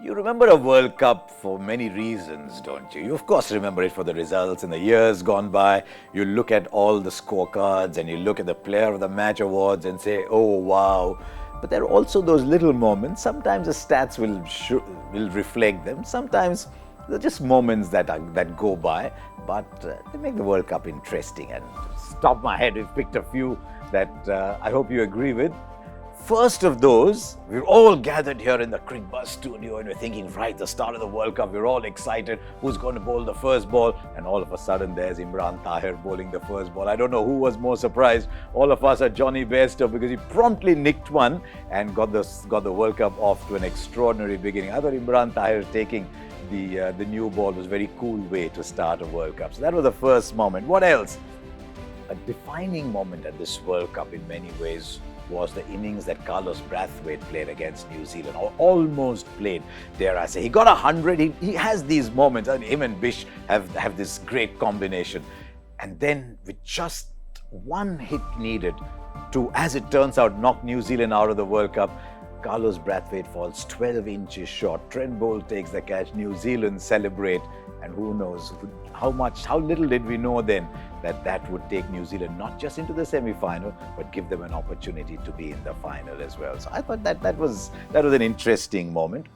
You remember a World Cup for many reasons, don't you? You of course remember it for the results in the years gone by. You look at all the scorecards and you look at the Player of the Match awards and say, oh wow. But there are also those little moments. Sometimes the stats will reflect them. Sometimes they're just moments that go by. But they make the World Cup interesting. And top of my head, we've picked a few that I hope you agree with. First of those, we're all gathered here in the Cricket Buzz studio and we're thinking, right, the start of the World Cup, we're all excited. Who's going to bowl the first ball? And all of a sudden, there's Imran Tahir bowling the first ball. I don't know who was more surprised. All of us are Johnny Bairstow because he promptly nicked one and got the World Cup off to an extraordinary beginning. I thought Imran Tahir taking the new ball was a very cool way to start a World Cup. So that was the first moment. What else? A defining moment at this World Cup in many ways was the innings that Carlos Brathwaite played against New Zealand, or almost played, dare I say. He got 100. He has these moments, and him and Bish have this great combination. And then with just one hit needed to, as it turns out, knock New Zealand out of the World Cup, Carlos Brathwaite falls 12 inches short. Trent Boult takes the catch. New Zealand celebrate. And who knows how little did we know then that would take New Zealand not just into the semi-final, but give them an opportunity to be in the final as well. So I thought that was an interesting moment.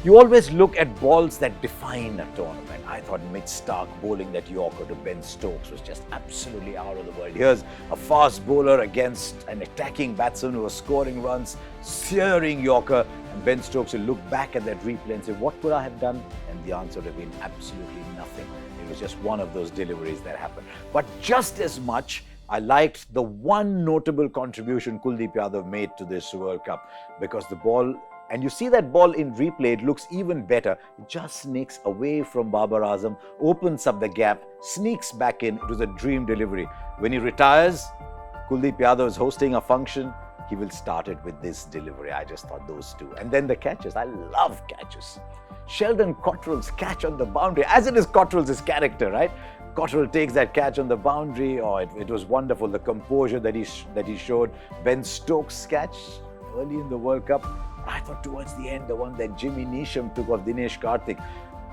You always look at balls that define a tournament. I thought Mitch Starc bowling that Yorker to Ben Stokes was just absolutely out of the world. Here's a fast bowler against an attacking batsman who was scoring runs, searing Yorker, and Ben Stokes will look back at that replay and say, what could I have done? And the answer would have been absolutely nothing. It was just one of those deliveries that happened. But just as much, I liked the one notable contribution Kuldeep Yadav made to this World Cup, because the ball, and you see that ball in replay, it looks even better. It just sneaks away from Babar Azam, opens up the gap, sneaks back in. It was a dream delivery. When he retires, Kuldeep Yadav is hosting a function. He will start it with this delivery. I just thought those two. And then the catches. I love catches. Sheldon Cottrell's catch on the boundary, as it is Cottrell's character, right? Cottrell takes that catch on the boundary. Oh, it was wonderful. The composure that he showed. Ben Stokes' catch early in the World Cup. I thought towards the end, the one that Jimmy Neesham took off Dinesh Karthik,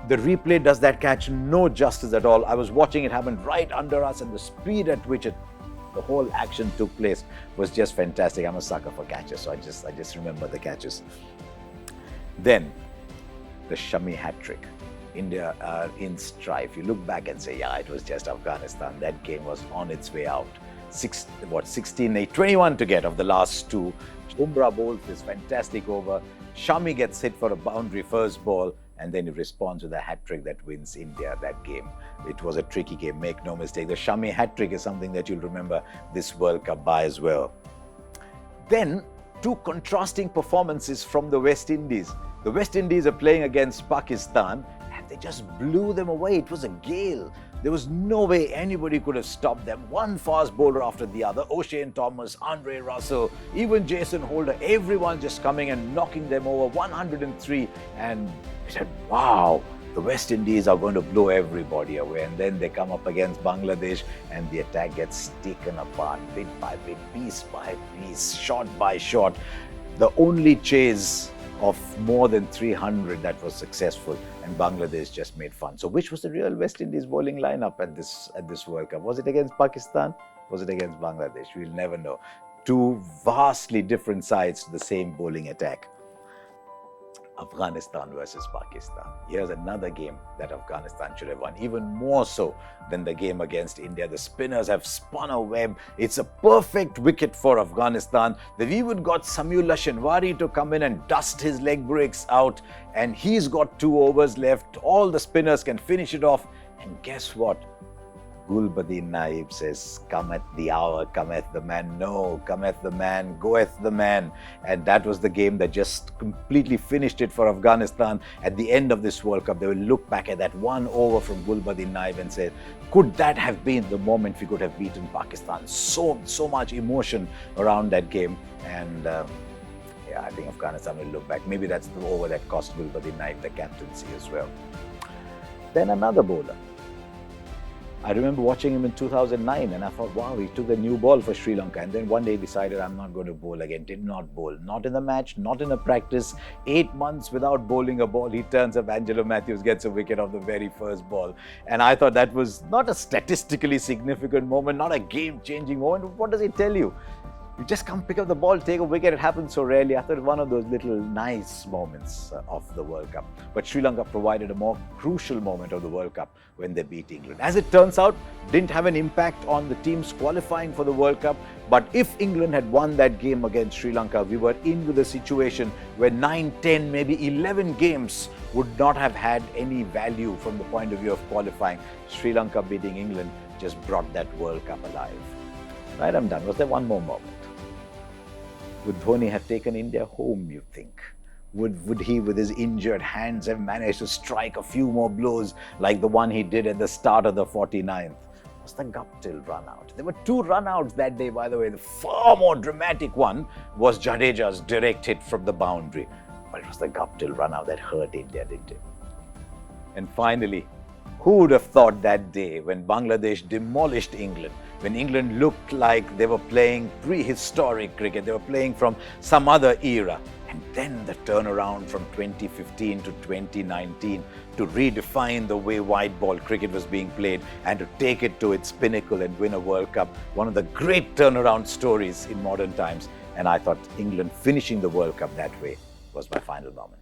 the replay does that catch no justice at all. I was watching it happen right under us, and the speed at which the whole action took place was just fantastic. I'm a sucker for catches, so I just remember the catches. Then, the Shami hat-trick. India are in strife. You look back and say, yeah, it was just Afghanistan. That game was on its way out. 16-8, 21 to get of the last two. Umrah bowls this fantastic over. Shami gets hit for a boundary first ball, and then he responds with a hat-trick that wins India that game. It was a tricky game, make no mistake. The Shami hat-trick is something that you'll remember this World Cup by as well. Then, two contrasting performances from the West Indies. The West Indies are playing against Pakistan, and they just blew them away. It was a gale. There was no way anybody could have stopped them. One fast bowler after the other. O'Shane Thomas, Andre Russell, even Jason Holder, everyone just coming and knocking them over. 103. And we said, wow, the West Indies are going to blow everybody away. And then they come up against Bangladesh and the attack gets taken apart bit by bit, piece by piece, shot by shot. The only chase of more than 300 that was successful, and Bangladesh just made fun. So which was the real West Indies bowling lineup at this World Cup? Was it against Pakistan? Was it against Bangladesh? We'll never know. Two vastly different sides to the same bowling attack. Afghanistan versus Pakistan. Here's another game that Afghanistan should have won, even more so than the game against India. The spinners have spun a web. It's a perfect wicket for Afghanistan. They've even got Samuel Shinwari to come in and dust his leg breaks out, and he's got 2 overs left. All the spinners can finish it off, and guess what? Gulbadin Naib says, cometh the hour, cometh the man. No, cometh the man, goeth the man. And that was the game that just completely finished it for Afghanistan. At the end of this World Cup, they will look back at that 1 over from Gulbadin Naib and say, could that have been the moment we could have beaten Pakistan? So much emotion around that game. And yeah, I think Afghanistan will look back. Maybe that's the over that cost Gulbadin Naib the captaincy as well. Then another bowler. I remember watching him in 2009 and I thought, wow, he took a new ball for Sri Lanka. And then one day decided I'm not going to bowl again. Did not bowl. Not in the match, not in a practice. 8 months without bowling a ball. He turns up, Angelo Matthews gets a wicket off the very first ball. And I thought that was not a statistically significant moment, not a game-changing moment. What does it tell you? You just come pick up the ball, take a wicket. It happens so rarely. I thought one of those little nice moments of the World Cup. But Sri Lanka provided a more crucial moment of the World Cup when they beat England. As it turns out, didn't have an impact on the teams qualifying for the World Cup. But if England had won that game against Sri Lanka, we were in with a situation where 9, 10, maybe 11 games would not have had any value from the point of view of qualifying. Sri Lanka beating England just brought that World Cup alive. Right, I'm done. Was there one more moment? Would Dhoni have taken India home, you think? Would he, with his injured hands, have managed to strike a few more blows like the one he did at the start of the 49th? Was the Guptill run out? There were 2 run-outs that day, by the way. The far more dramatic one was Jadeja's direct hit from the boundary. But it was the Guptill run-out that hurt India, didn't it? And finally, who would have thought that day when Bangladesh demolished England, when England looked like they were playing prehistoric cricket, they were playing from some other era, and then the turnaround from 2015 to 2019 to redefine the way white ball cricket was being played and to take it to its pinnacle and win a World Cup, one of the great turnaround stories in modern times. And I thought England finishing the World Cup that way was my final moment.